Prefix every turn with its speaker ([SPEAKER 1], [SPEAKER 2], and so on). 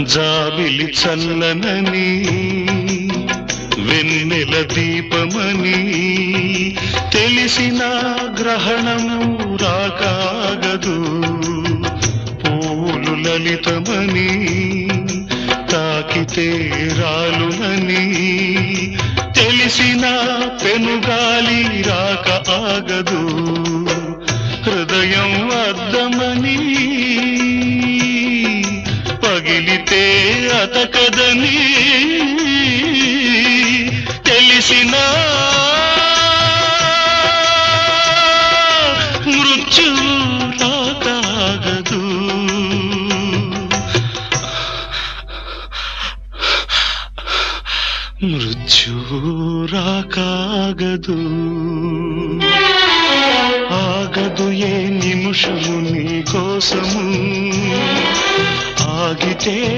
[SPEAKER 1] జాబిలి చల్లనని వెన్నెల దీపమని తెలిసిన గ్రహణము రాకాగదు. పూలు లలితమని తాకితే రాలునని తెలిసిన పెనుగాలి రాక ఆగదు. హృదయం అద్దమని పగిలితే అతకదని తెలిసిన మృత్యువు రాకాగదు. మృత్యువు రాకాగదు. ఆగదు ఏ నిమిషము నీ కోసము, ఆగితే